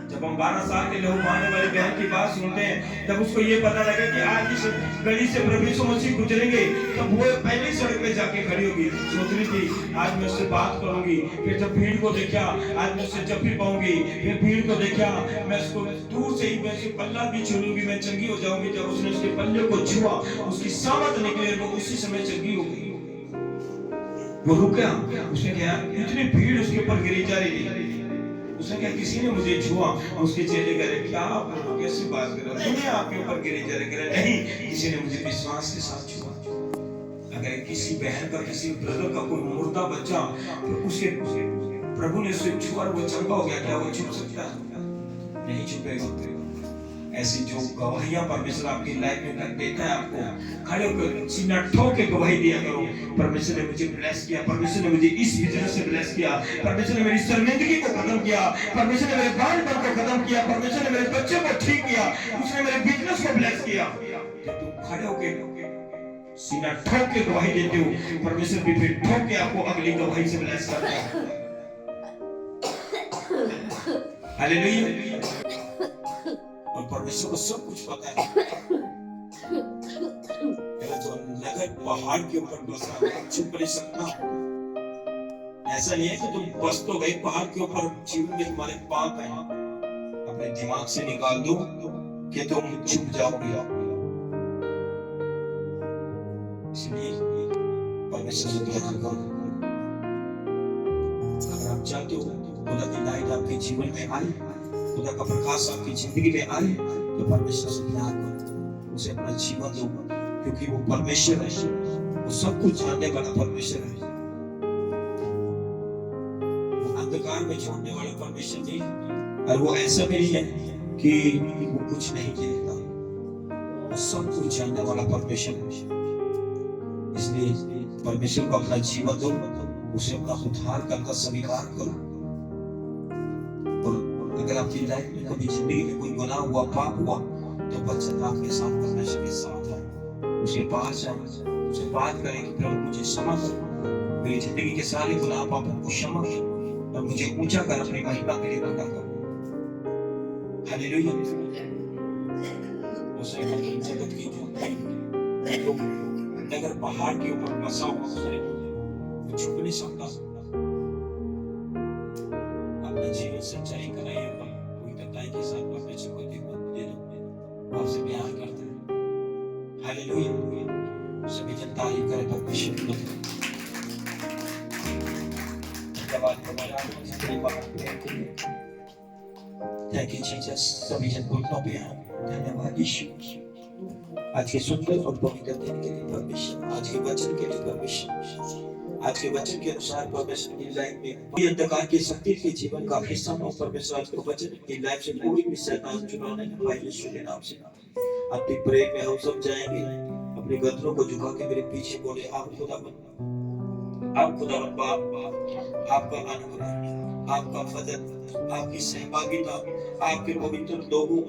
जब हम हम 12 साल के लहू बहाने वाली बहन की बात सुनते हैं, तब उसको ये पता लगे कि आज इस गली से प्रभु यीशु मसीह गुजरेंगे, तब वो पहली सड़क पे जाके खड़ी होगी, सोच रही थी आज मैं उससे बात करूंगी। फिर जब भीड़ को देखा, आज मैं उससे जब भी पाऊंगी, फिर भीड़ को देखा, मैं उसको दूर से ही मैं उसके पल्ला भी छू लूंगी, मैं चंगी हो जाऊंगी। जब उसने उसके पल्ले को छुआ, उसकी सामत निकले, वो उसी समय चंगी हो गई। वो रुका, उसने कहा, इतनी भीड़ उसके ऊपर गिरी जा रही थी, उसने कहा किसी ने मुझे छुआ। उसके चेले कह रहे, क्या आप कैसी बात कर रहे हो, दुनिया आपके ऊपर गिरी जा रही है। नहीं, किसी ने मुझे विश्वास के साथ छुआ। अगर किसी बहन का, किसी ब्रदर का कोई मुर्दा बच्चा तो उसके प्रभु ने उसे छुआ, वो चंगा हो गया, क्या वो छुप सकता है? नहीं छुपेगा। ऐसी जो गवाहियां परमेश्वर आपकी लाइफ में देता है, आपको खड़े होकर सीना ठोक के गवाही दिया करो, परमेश्वर ने मुझे ब्लेस किया, परमेश्वर ने मुझे इस बिजनेस से ब्लेस किया, परमेश्वर ने मेरी शर्मिंदगी को खत्म किया, परमेश्वर ने मेरे बालपन को खत्म किया, परमेश्वर ने मेरे बच्चे को ठीक किया, उसने मेरे बिजनेस को ब्लेस किया। जब तुम खड़े होकर सीना ठोक के गवाही देते हो, परमेश्वर भी फिर ठोक के आपको अगली गवाही से ब्लेस करता है। हालेलुया। और परमेश्वर को सब कुछ पता है। जो नगर पहाड़ के ऊपर बसा है, छुप नहीं सकता। ऐसा नहीं है कि तुम बस तो गए पहाड़ के ऊपर, जीवन में तुम्हारे पाप है, अपने दिमाग से निकाल दो कि तुम छुप जाओगे। इसलिए परमेश्वर से दुआ करो, अगर आप चाहते हो खुदा की लाइट आपके जीवन में आए, खुदा का प्रकाश आपकी जिंदगी में आए, तो परमेश्वर से प्यार करो, उसे अपना जीवन दो, क्योंकि वो परमेश्वर है, वो सब कुछ जानने वाला परमेश्वर है। वो अंधकार में छोड़ने वाला परमेश्वर नहीं, और वो ऐसा भी नहीं है कि वो कुछ नहीं देखता, वो सब कुछ जानने वाला परमेश्वर है। इसलिए परमेश्वर को अपना जीवन दो, उसे अपना उद्धार करना स्वीकार करो। अगर आपकी लाइफ में कभी जिंदगी में कोई गुनाह हुआ, पाप हुआ, तो वचन आपके साथ परमेश्वर के साथ है, उसे पास है, उसे बात करें कि प्रभु मुझे क्षमा कर, मेरी जिंदगी के सारे गुनाह पापों को क्षमा कर और मुझे ऊंचा कर, अपनी महिमा के लिए रखा कर। हालेलुया। उसे जगत की जो नगर पहाड़ के ऊपर बसा हुआ है, वो छुप नहीं सकता। अपना जीवन सच्चाई कराइए, पवित्रता के साथ परमेश्वर को दे दो, आपसे प्यार करते हैं। हालेलुया। सभी जन तारीफ करें परमेश्वर की। धन्यवाद थैंक यू जीसस। सभी जन घुटनों पे हैं। धन्यवाद यीशु, आज के सुंदर और पवित्र दिन के लिए परमेश्वर, आज के वचन के लिए परमेश्वर, आज के वचन के अनुसार परमेश्वर की लाइफ में कोई अंधकार की शक्ति के जीवन का हिस्सा हो, परमेश्वर आज के वचन की लाइफ से कोई भी शैतान चुनाने का भाई यीशु के नाम से अपनी प्रेम में हम सब जाएंगे, अपने गर्दनों को झुका के मेरे पीछे बोले, आप खुदावन, आप खुदावन बाप, आपका अनुग्रह, आपका फजल, आपकी सहभागिता, आपके पवित्र लोगों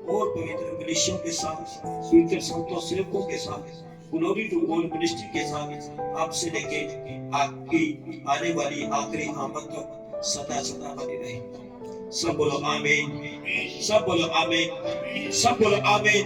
और पवित्र कलीसियों के साथ, पवित्र संतों सेवकों के साथ, ग्लोरी टू गॉड मिनिस्ट्री के साथ, आपसे लेके आपकी आने वाली आखिरी आमद तक सदा सदा बनी रहे। सब बोलो आमीन, सब बोलो आमीन, सब बोलो आमीन।